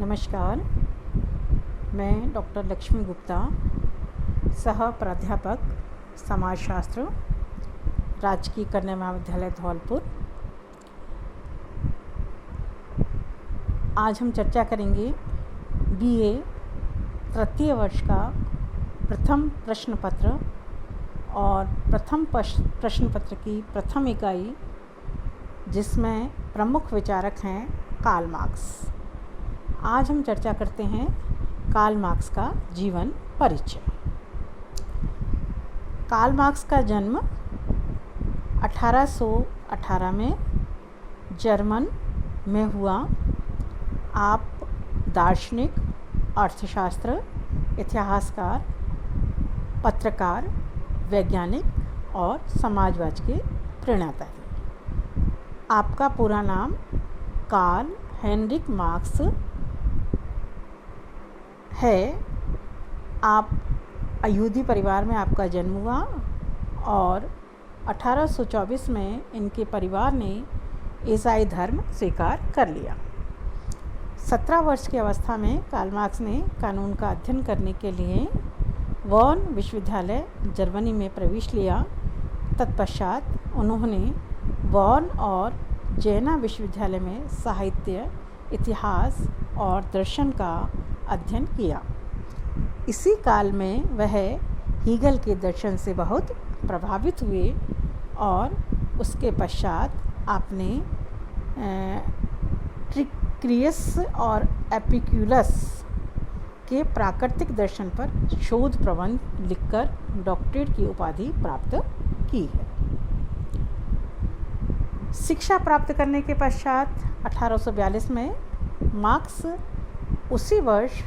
नमस्कार, मैं डॉक्टर लक्ष्मी गुप्ता, सह प्राध्यापक समाजशास्त्र, राजकीय कन्या महाविद्यालय धौलपुर। आज हम चर्चा करेंगे बीए तृतीय वर्ष का प्रथम प्रश्न पत्र और प्रथम प्रश्न पत्र की प्रथम इकाई, जिसमें प्रमुख विचारक हैं कार्ल मार्क्स। आज हम चर्चा करते हैं कार्ल मार्क्स का जीवन परिचय। कार्ल मार्क्स का जन्म 1818 में जर्मन में हुआ। आप दार्शनिक, अर्थशास्त्र, इतिहासकार, पत्रकार, वैज्ञानिक और समाजवाद के प्रणेता हैं। आपका पूरा नाम कार्ल हेनरिक मार्क्स है। आप यहूदी परिवार में आपका जन्म हुआ और 1824 में इनके परिवार ने ईसाई धर्म स्वीकार कर लिया। 17 वर्ष की अवस्था में कार्ल मार्क्स ने कानून का अध्ययन करने के लिए बर्न विश्वविद्यालय जर्मनी में प्रवेश लिया। तत्पश्चात उन्होंने बर्न और जेना विश्वविद्यालय में साहित्य, इतिहास और दर्शन का अध्ययन किया। इसी काल में वह हीगल के दर्शन से बहुत प्रभावित हुए और उसके पश्चात आपने ट्रिक्रियस और एपिक्यूलस के प्राकृतिक दर्शन पर शोध प्रबंध लिखकर डॉक्टरेट की उपाधि प्राप्त की है। शिक्षा प्राप्त करने के पश्चात 1842 में मार्क्स उसी वर्ष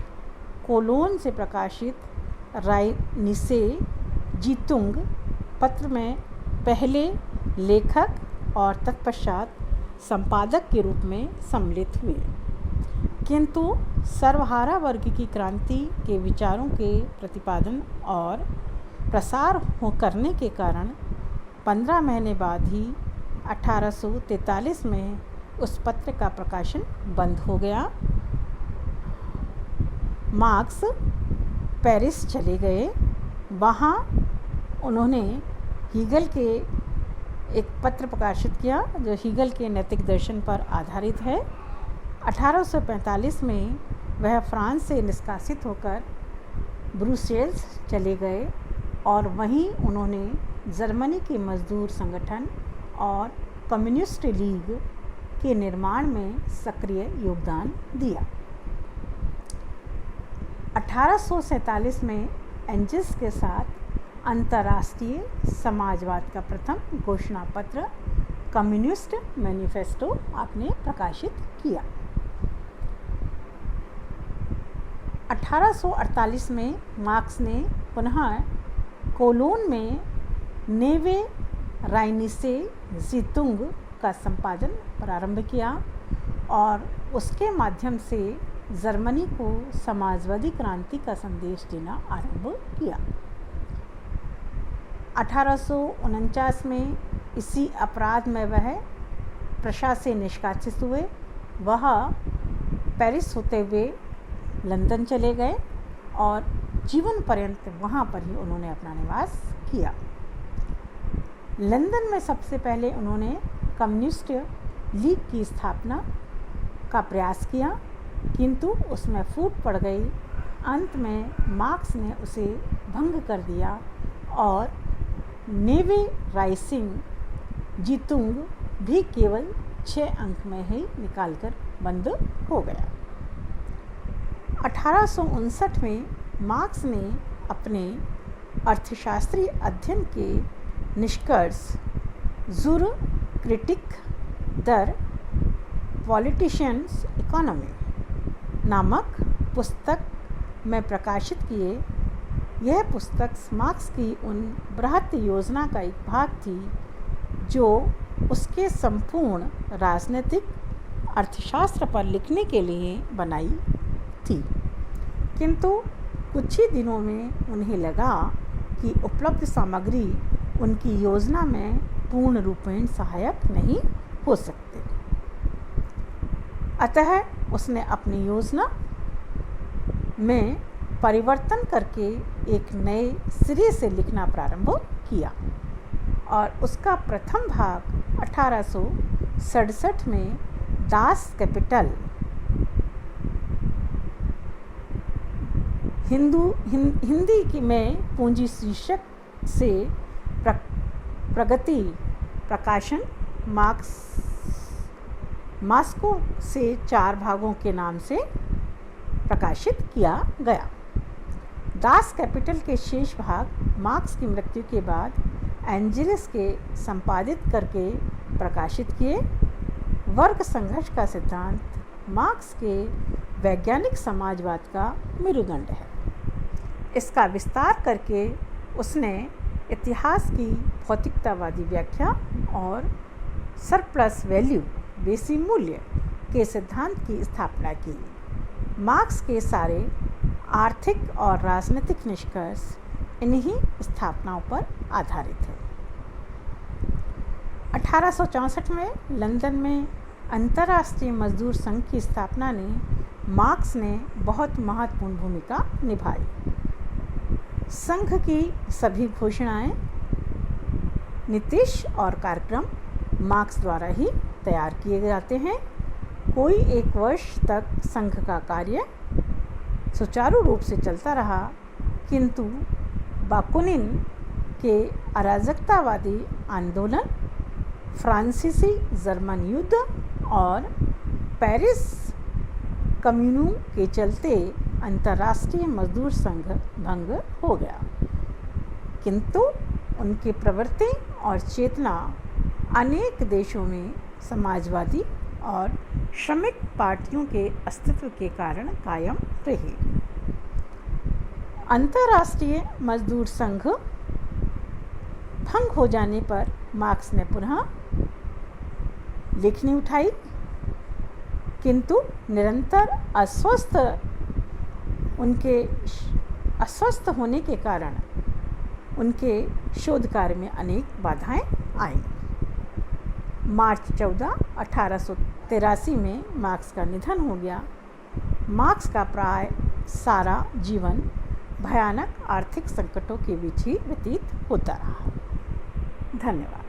कोलोन से प्रकाशित राइनिसे जीतुंग पत्र में पहले लेखक और तत्पश्चात संपादक के रूप में सम्मिलित हुए, किंतु सर्वहारा वर्ग की क्रांति के विचारों के प्रतिपादन और प्रसार करने के कारण 15 महीने बाद ही 1843 में उस पत्र का प्रकाशन बंद हो गया। मार्क्स पेरिस चले गए। वहाँ उन्होंने हीगल के एक पत्र प्रकाशित किया जो हीगल के नैतिक दर्शन पर आधारित है। 1845 में वह फ्रांस से निष्कासित होकर ब्रुसेल्स चले गए और वहीं उन्होंने जर्मनी के मजदूर संगठन और कम्युनिस्ट लीग के निर्माण में सक्रिय योगदान दिया। 1847 में एंजल्स के साथ अंतर्राष्ट्रीय समाजवाद का प्रथम घोषणा पत्र कम्युनिस्ट मैनिफेस्टो आपने प्रकाशित किया। 1848 में मार्क्स ने पुनः कोलोन में नेवे राइनिसे जीतुंग का संपादन प्रारंभ किया और उसके माध्यम से जर्मनी को समाजवादी क्रांति का संदेश देना आरंभ किया। 1849 में इसी अपराध में वह प्रशासन से निष्कासित हुए। वह पेरिस होते हुए लंदन चले गए और जीवन पर्यंत वहाँ पर ही उन्होंने अपना निवास किया। लंदन में सबसे पहले उन्होंने कम्युनिस्ट लीग की स्थापना का प्रयास किया, किंतु उसमें फूट पड़ गई। अंत में मार्क्स ने उसे भंग कर दिया और नेवे राइसिंग जीतुंग भी केवल 6 अंक में ही निकालकर बंद हो गया। 1859 में मार्क्स ने अपने अर्थशास्त्रीय अध्ययन के निष्कर्ष जुर क्रिटिक दर पॉलिटिशियंस इकोनॉमी नामक पुस्तक में प्रकाशित किए। यह पुस्तक मार्क्स की उन बृहत योजना का एक भाग थी जो उसके संपूर्ण राजनीतिक अर्थशास्त्र पर लिखने के लिए बनाई थी, किंतु कुछ ही दिनों में उन्हें लगा कि उपलब्ध सामग्री उनकी योजना में पूर्ण रूपेण सहायक नहीं हो सकते। अतः उसने अपनी योजना में परिवर्तन करके एक नए सिरे से लिखना प्रारंभ किया और उसका प्रथम भाग 1867 में दास कैपिटल हिंदी की में पूंजी शीर्षक से प्रगति प्रकाशन मास्को से 4 भागों के नाम से प्रकाशित किया गया। दास कैपिटल के शेष भाग मार्क्स की मृत्यु के बाद एंजेलिस के संपादित करके प्रकाशित किए। वर्ग संघर्ष का सिद्धांत मार्क्स के वैज्ञानिक समाजवाद का मेरुदंड है। इसका विस्तार करके उसने इतिहास की भौतिकतावादी व्याख्या और सरप्लस वैल्यू बेसी मूल्य के सिद्धांत की स्थापना की। मार्क्स के सारे आर्थिक और राजनीतिक निष्कर्ष इन्हीं स्थापनाओं पर आधारित है। 1864 में लंदन में अंतर्राष्ट्रीय मजदूर संघ की स्थापना ने मार्क्स ने बहुत महत्वपूर्ण भूमिका निभाई। संघ की सभी घोषणाएं, नीतिश और कार्यक्रम मार्क्स द्वारा ही तैयार किए जाते हैं। कोई 1 वर्ष तक संघ का कार्य सुचारू रूप से चलता रहा, किंतु बाकुनिन के अराजकतावादी आंदोलन, फ्रांसीसी जर्मन युद्ध और पेरिस कम्यून के चलते अंतर्राष्ट्रीय मजदूर संघ भंग हो गया, किंतु उनकी प्रवृत्ति और चेतना अनेक देशों में समाजवादी और श्रमिक पार्टियों के अस्तित्व के कारण कायम रही। अंतर्राष्ट्रीय मजदूर संघ भंग हो जाने पर मार्क्स ने पुनः लेखनी उठाई, किंतु निरंतर अस्वस्थ होने के कारण उनके शोध कार्य में अनेक बाधाएं आईं। मार्च 14, 1883 में मार्क्स का निधन हो गया। मार्क्स का प्राय सारा जीवन भयानक आर्थिक संकटों के बीच ही व्यतीत होता रहा। धन्यवाद।